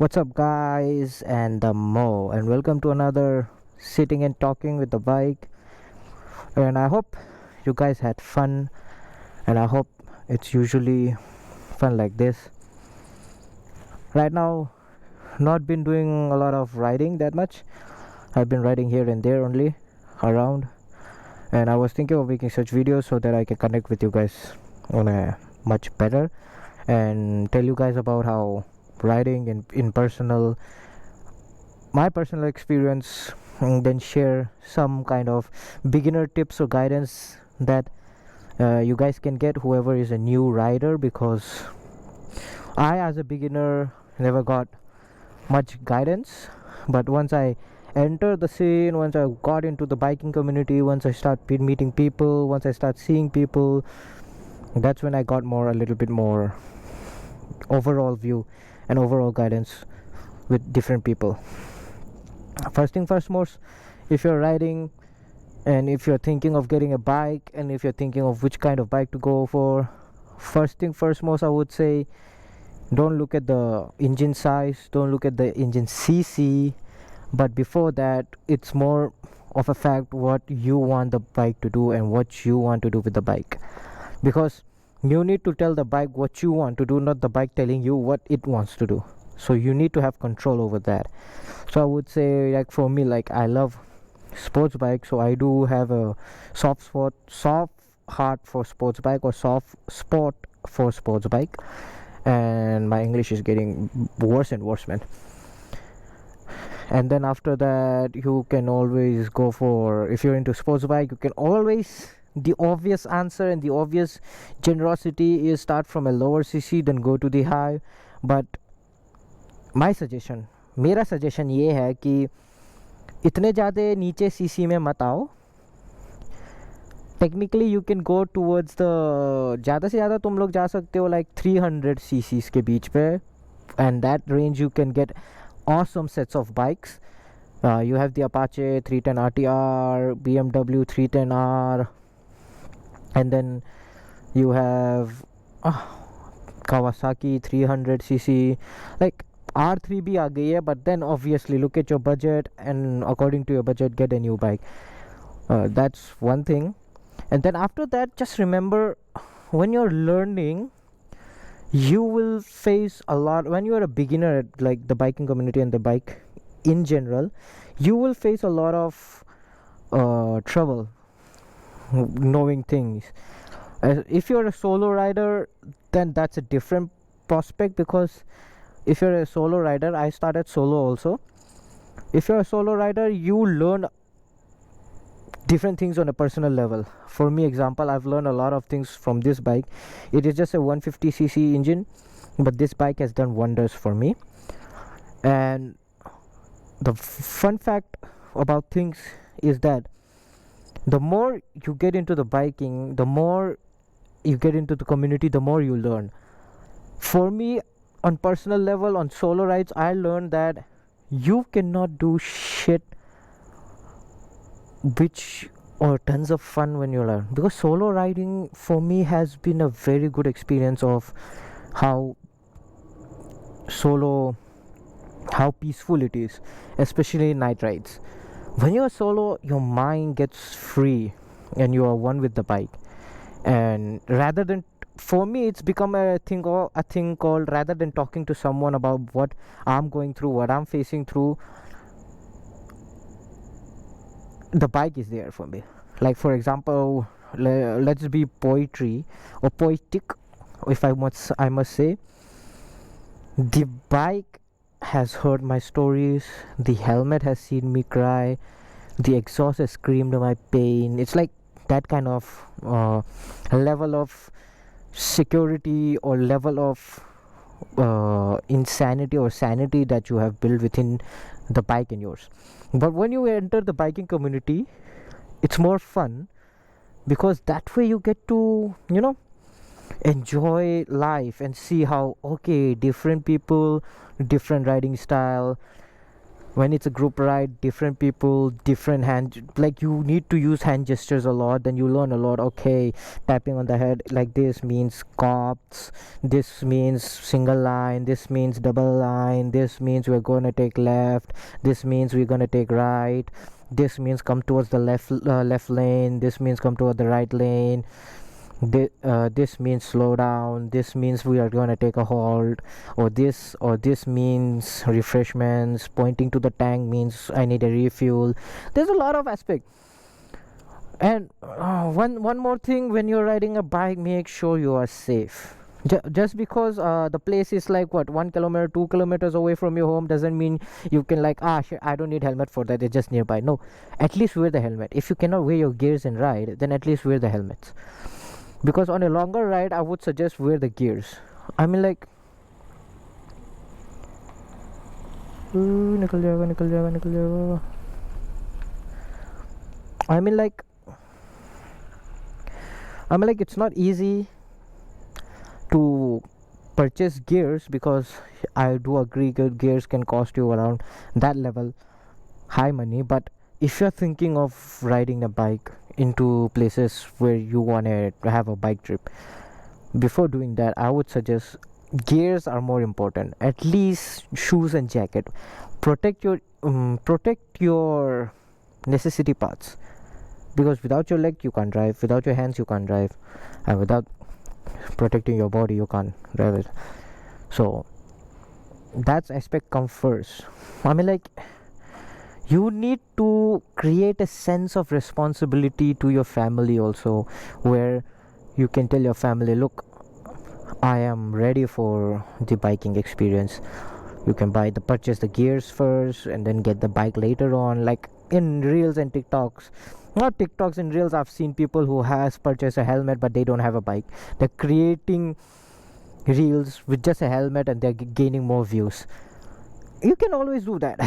What's up, guys, and the Mo, and welcome to another sitting and talking with the bike. And I hope you guys had fun, and I hope it's usually fun like this. Right now, not been doing a lot of riding that much. I've been riding here and there only around, and I was thinking of making such videos so that I can connect with you guys on a much better and tell you guys about how riding in my personal experience, and then share some kind of beginner tips or guidance that you guys can get, whoever is a new rider, because I as a beginner never got much guidance. But once I entered the scene, once I got into the biking community, once I start meeting people, once I start seeing people, that's when I got a little bit more overall view and overall guidance with different people. First thing first, most, if you're riding and if you're thinking of getting a bike, and if you're thinking of which kind of bike to go for, first thing first most, I would say, don't look at the engine size, don't look at the engine cc, but before that, it's more of a fact what you want the bike to do and what you want to do with the bike, because you need to tell the bike what you want to do, not the bike telling you what it wants to do. So you need to have control over that. So I would say, like, for me, like, I love sports bike, so I do have a soft heart for sports bike, or soft spot for sports bike. And my English is getting worse and worse, man. And then after that, you can always go for, if you're into sports bike, you can always, the obvious answer and the obvious generosity is start from a lower cc, then go to the high. But मेरा suggestion ये है कि इतने ज़्यादा नीचे CC में मत आओ. Technically you can go towards the, ज़्यादा से ज़्यादा तुम लोग जा सकते हो लाइक 300 सीसीज के बीच पे, and that range you can get awesome sets of bikes. You have the Apache 310 RTR, BMW 310R, and then you have Kawasaki 300cc. Like R3 bhi aa gayi hai, but then obviously look at your budget, and according to your budget, get a new bike. That's one thing. And then after that, just remember, when you're learning, you will face a lot. When you are a beginner at like the biking community and the bike in general, you will face a lot of trouble knowing things. If you're a solo rider, then that's a different prospect, because if you're a solo rider, I started solo also. If you're a solo rider, you learn different things on a personal level. For me, example, I've learned a lot of things from this bike. It is just a 150cc engine, but this bike has done wonders for me. And the fun fact about things is that the more you get into the biking, the more you get into the community, the more you learn. For me, on personal level, on solo rides, I learned that you cannot do shit which or tons of fun when you learn, because solo riding for me has been a very good experience of how peaceful it is, especially night rides. When you're solo, your mind gets free and you are one with the bike. And rather than, for me, it's become a thing called, rather than talking to someone about what I'm going through, what I'm facing through, the bike is there for me. Like, for example, let's be poetry or poetic, if I must say, the bike has heard my stories, the helmet has seen me cry, the exhaust has screamed my pain. It's like that kind of level of security or level of insanity or sanity that you have built within the bike and yours. But when you enter the biking community, it's more fun, because that way you get to, enjoy life and see how, okay, different people, different riding style, when it's a group ride, different people, different hand, like you need to use hand gestures a lot, then you learn a lot. Okay, tapping on the head like this means cops, this means single line, this means double line, this means we're going to take left, this means we're going to take right, this means come towards the left lane, this means come towards the right lane, this means slow down, this means we are going to take a halt, or this means refreshments, pointing to the tank means I need a refuel. There's a lot of aspect. And one more thing, when you're riding a bike, make sure you are safe. Just because the place is like what, 1 kilometer 2 kilometers away from your home doesn't mean you can like, shit, I don't need helmet for that, it's just nearby. No, at least wear the helmet. If you cannot wear your gears and ride, then at least wear the helmets. Because on a longer ride, I would suggest wear the gears. I mean like, nikal jayega. I mean like it's not easy to purchase gears, because I do agree good gears can cost you around that level high money. But if you're thinking of riding a bike into places where you want to have a bike trip, before doing that, I would suggest gears are more important. At least shoes and jacket. Protect your necessity parts, because without your leg you can't drive, without your hands you can't drive, and without protecting your body you can't drive it. So that aspect comes first. I mean like, you need to create a sense of responsibility to your family also, where you can tell your family, look, I am ready for the biking experience. You can purchase the gears first and then get the bike later on. Like in reels and TikToks, not TikToks, in reels I've seen people who has purchased a helmet but they don't have a bike. They're creating reels with just a helmet and they're gaining more views. You can always do that.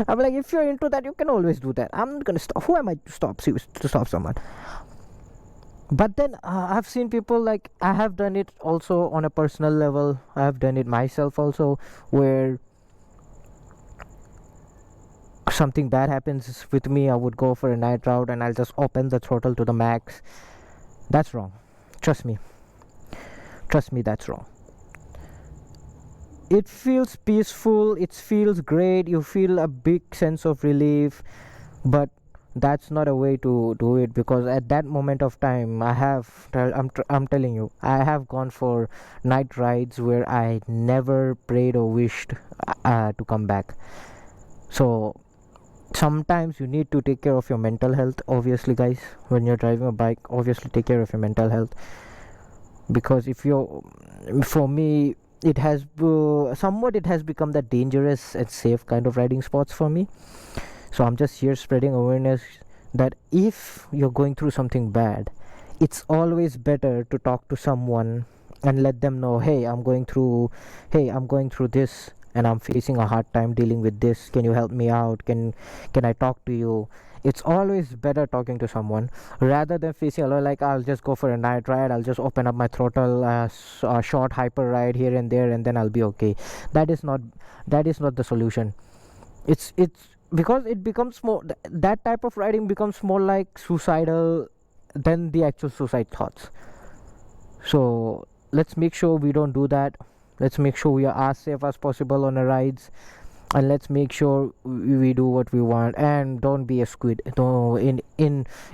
I'm like, if you're into that, you can always do that. I'm not gonna stop. Who am I to stop someone? But then I've seen people, like, I have done it also on a personal level. I have done it myself also, where something bad happens with me, I would go for a night route and I'll just open the throttle to the max. That's wrong. Trust me, that's wrong. It feels peaceful, it feels great, you feel a big sense of relief, but that's not a way to do it. Because at that moment of time, I'm telling you, I have gone for night rides where I never prayed or wished to come back. So sometimes you need to take care of your mental health. Obviously guys, when you're driving a bike, obviously take care of your mental health. Because for me, it has become that dangerous and safe kind of riding spots for me. So I'm just here spreading awareness that if you're going through something bad, it's always better to talk to someone and let them know, hey, I'm going through this and I'm facing a hard time dealing with this, can you help me out, can I talk to you? It's always better talking to someone rather than facing alone, like, I'll just go for a night ride, I'll just open up my throttle, a short hyper ride here and there, and then I'll be okay. That is not the solution. It's because it becomes more, that type of riding becomes more like suicidal than the actual suicide thoughts. So let's make sure we don't do that. Let's make sure we are as safe as possible on our rides, and let's make sure we do what we want. And don't be a squid. No, in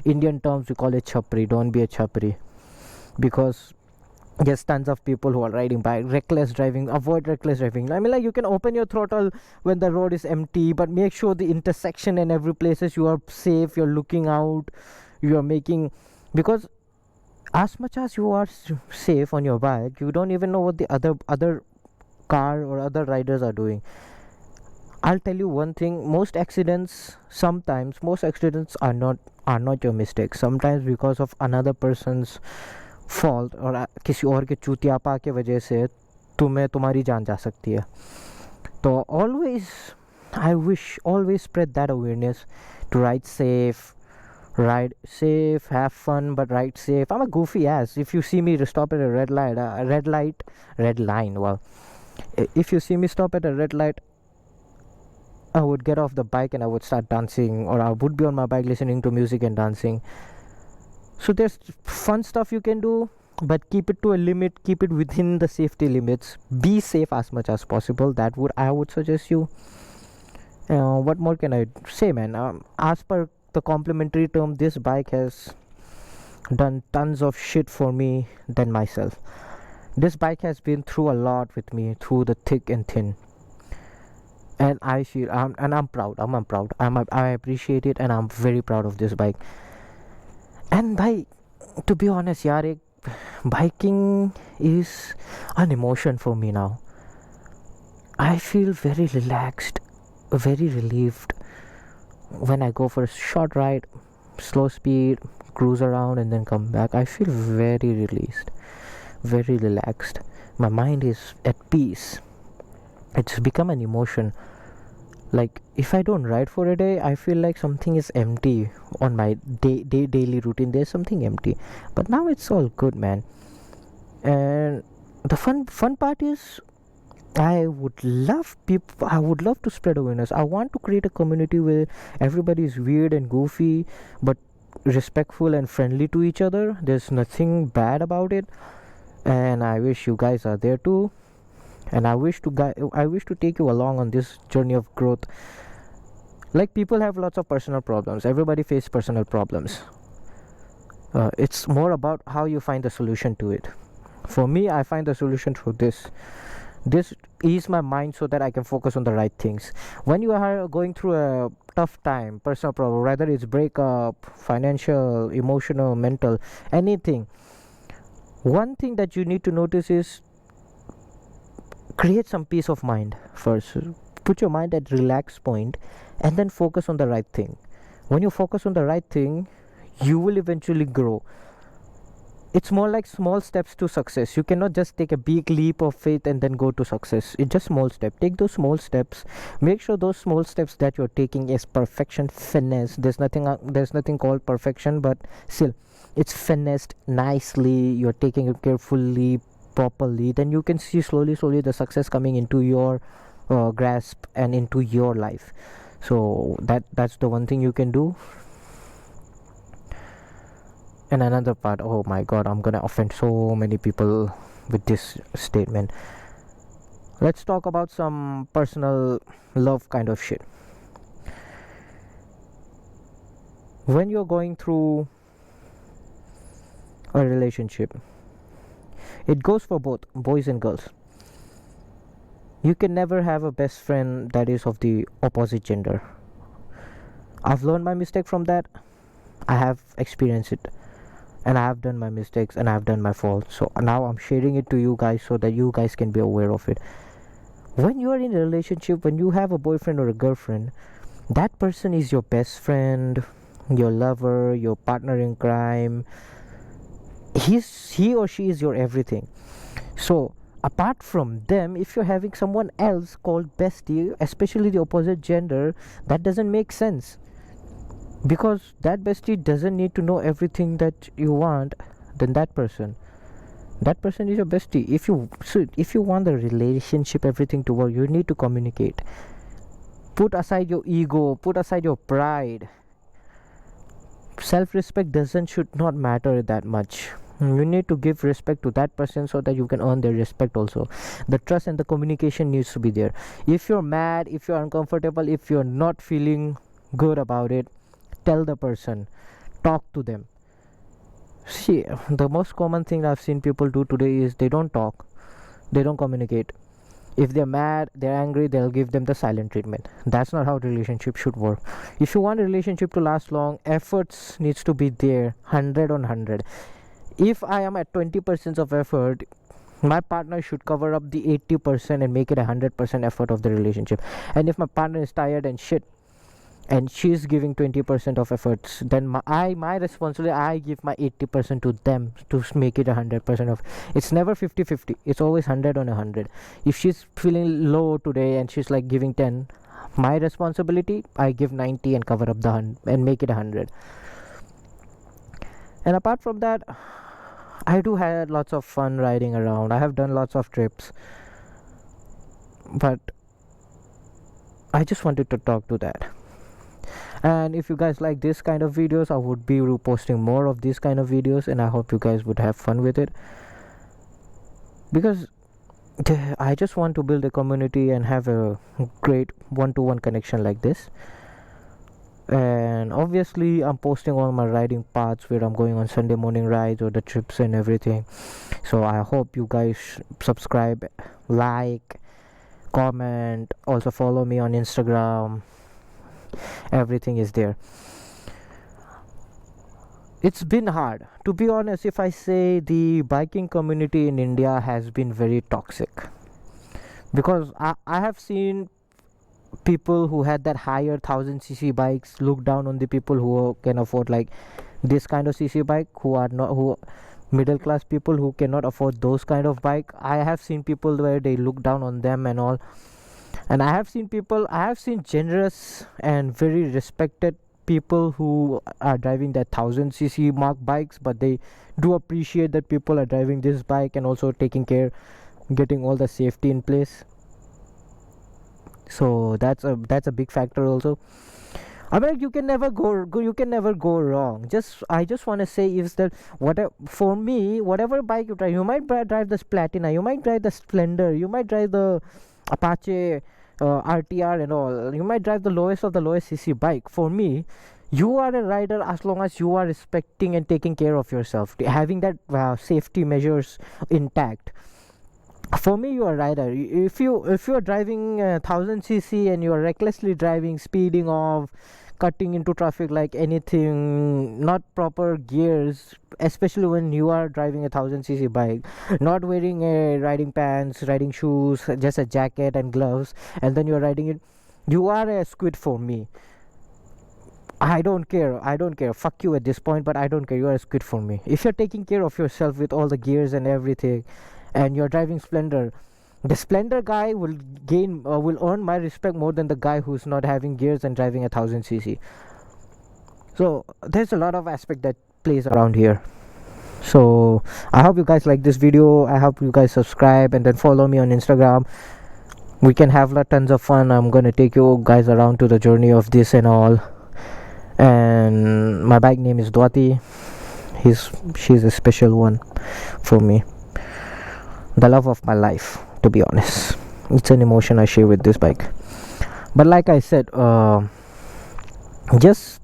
Indian terms we call it chapri. Don't be a chapri, because there's tons of people who are riding bike, reckless driving. Avoid reckless driving. I mean, like, you can open your throttle when the road is empty, but make sure the intersection and every places you are safe, you're looking out, you are making, because as much as you are safe on your bike, you don't even know what the other car or other riders are doing. I'll tell you one thing, most accidents are not your mistake. Sometimes because of another person's fault और किसी और के चूतियापा के वजह से तुम्हारी जान जा सकती है. तो always spread that awareness to ride safe, have fun, but ride safe. I'm a goofy ass. If you see me stop at a red line, well, if you see me stop at a red light, I would get off the bike and I would start dancing, or I would be on my bike listening to music and dancing. So there's fun stuff you can do, but keep it to a limit, keep it within the safety limits, be safe as much as possible. That would I would suggest you. What more can I say, man? As per the complimentary term, this bike has done tons of shit for me than myself. This bike has been through a lot with me, through the thick and thin, and I feel I'm proud. I'm proud. I appreciate it, and I'm very proud of this bike. And to be honest, yaar, biking is an emotion for me now. I feel very relaxed, very relieved when I go for a short ride, slow speed, cruise around, and then come back. I feel very released, very relaxed. My mind is at peace. It's become an emotion. Like, if I don't ride for a day, I feel like something is empty on my daily routine. There's something empty, but now it's all good, man. And the fun part is, I would love to spread awareness. I want to create a community where everybody is weird and goofy, but respectful and friendly to each other. There's nothing bad about it, and I wish you guys are there too. And I wish to take you along on this journey of growth. Like, people have lots of personal problems. Everybody faces personal problems. It's more about how you find the solution to it. For me, I find the solution through this ease my mind so that I can focus on the right things. When you are going through a tough time, personal problem, whether it's breakup, financial, emotional, mental, anything, one thing that you need to notice is create some peace of mind first. Put your mind at relaxed point and then focus on the right thing. When you focus on the right thing, you will eventually grow. It's more like small steps to success. You cannot just take a big leap of faith and then go to success. It's just small steps. Take those small steps. Make sure those small steps that you're taking is perfection, finesse. There's nothing called perfection, but still, it's finessed nicely. You're taking it carefully, properly. Then you can see slowly the success coming into your grasp and into your life. So that's the one thing you can do. And another part, oh my god, I'm gonna offend so many people with this statement. Let's talk about some personal love kind of shit. When you're going through a relationship, it goes for both boys and girls. You can never have a best friend that is of the opposite gender. I've learned my mistake from that. I have experienced it, and I have done my mistakes, and I have done my faults. So now I'm sharing it to you guys so that you guys can be aware of it. When you are in a relationship, when you have a boyfriend or a girlfriend, that person is your best friend, your lover, your partner in crime. He or she is your everything. So apart from them, if you're having someone else called bestie, especially the opposite gender, that doesn't make sense, because that bestie doesn't need to know everything that you want. Then that person is your bestie. If you want the relationship, everything to work, you need to communicate. Put aside your ego, put aside your pride. Self-respect should not matter that much. You need to give respect to that person so that you can earn their respect also. The trust and the communication needs to be there. If you're mad, if you're uncomfortable, if you're not feeling good about it, tell the person, talk to them. See, the most common thing I've seen people do today is they don't talk, they don't communicate. If they're mad, they're angry, they'll give them the silent treatment. That's not how relationship should work. If you want a relationship to last long, efforts needs to be there, 100 on 100. If I am at 20% of effort, my partner should cover up the 80% and make it 100% effort of the relationship. And if my partner is tired and shit, and she's giving 20% of efforts, then my responsibility, I give my 80% to them to make it 100% of. It's never 50-50. It's always 100 on 100. If she's feeling low today and she's like giving 10, my responsibility, I give 90 and cover up the 100 and make it 100. And apart from that, I do have lots of fun riding around. I have done lots of trips, but I just wanted to talk to that. And if you guys like this kind of videos, I would be posting more of these kind of videos, and I hope you guys would have fun with it, because I just want to build a community and have a great one-to-one connection like this. And obviously I'm posting all my riding paths where I'm going on Sunday morning rides or the trips and everything. So I hope you guys subscribe, like, comment, also follow me on Instagram. Everything is there. It's been hard, to be honest. If I say, the biking community in India has been very toxic, because I have seen people who had that higher 1000cc bikes look down on the people who can afford like this kind of cc bike, who middle class people who cannot afford those kind of bike. I have seen people where they look down on them and all. And I have seen generous and very respected people who are driving that 1000cc mark bikes, but they do appreciate that people are driving this bike and also taking care, getting all the safety in place. So that's a big factor also. I mean, you can never go wrong. I just want to say is that for me, whatever bike you drive, you might drive the Platina, you might drive the Splendor, you might drive the Apache RTR and all, you might drive the lowest of the lowest cc bike. For me, you are a rider as long as you are respecting and taking care of yourself, having that safety measures intact. For me, you are a rider. If you are driving 1000cc and you are recklessly driving, speeding off, cutting into traffic like anything, not proper gears, especially when you are driving a 1000cc bike, not wearing a riding pants, riding shoes, just a jacket and gloves, and then you are riding it, you are a squid for me. I don't care. Fuck you at this point, but I don't care. You are a squid for me. If you're taking care of yourself with all the gears and everything, and you're driving Splendor, the Splendor guy will earn my respect more than the guy who's not having gears and driving a 1000cc. So there's a lot of aspect that plays around here. So I hope you guys like this video. I hope you guys subscribe and then follow me on Instagram. We can have tons of fun. I'm gonna take you guys around to the journey of this and all. And my bike name is Dwati. She's a special one for me, the love of my life, to be honest. It's an emotion I share with this bike. But like I said, just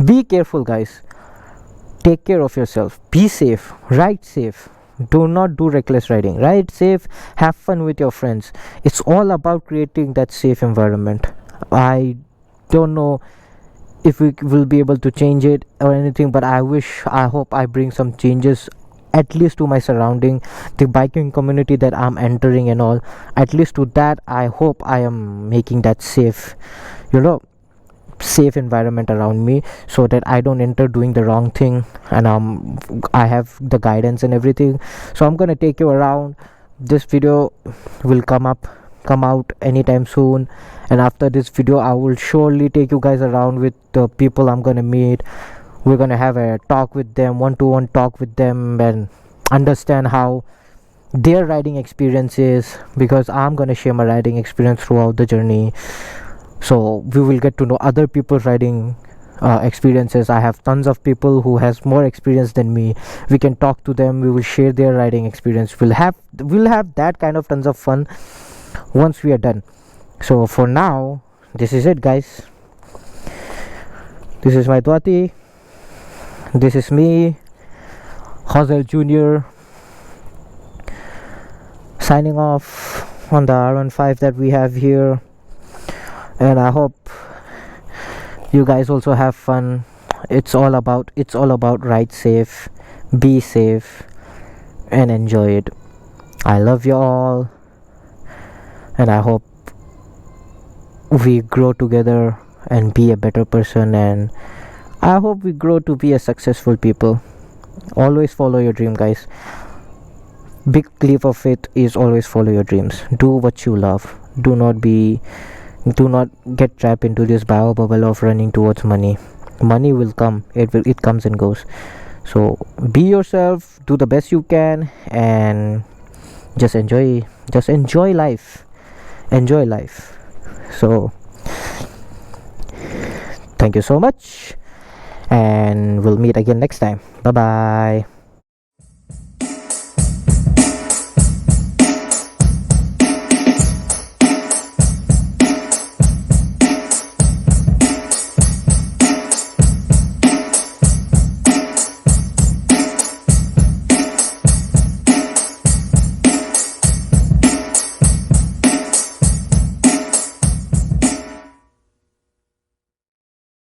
be careful, guys. Take care of yourself, be safe, ride safe, do not do reckless riding, ride safe, have fun with your friends. It's all about creating that safe environment. I don't know if we will be able to change it or anything, but I hope I bring some changes, at least to my surrounding, the biking community that I'm entering and all. At least to that, I hope I am making that safe environment around me, so that I don't enter doing the wrong thing, and I have the guidance and everything. So I'm gonna take you around. This video will come out anytime soon, and after this video I will surely take you guys around with the people I'm gonna meet. We're gonna have a talk with them, one-to-one talk with them, and understand how their riding experience is, because I'm gonna share my riding experience throughout the journey. So we will get to know other people's riding experiences. I have tons of people who has more experience than me. We can talk to them, we will share their riding experience. We'll have that kind of tons of fun once we are done. So for now, this is it, guys. This is my Dwati. This is me, Hazel Jr., signing off on the R15 that we have here. And I hope you guys also have fun. It's all about ride safe, be safe, and enjoy it. I love you all, and I hope we grow together and be a better person, and I hope we grow to be a successful people. Always follow your dream, guys. Big leap of faith is always follow your dreams. Do what you love. Do not get trapped into this bio bubble of running towards money. Money will come. It comes and goes. So be yourself, do the best you can, and just enjoy life. So Thank you so much, and we'll meet again next time. Bye bye.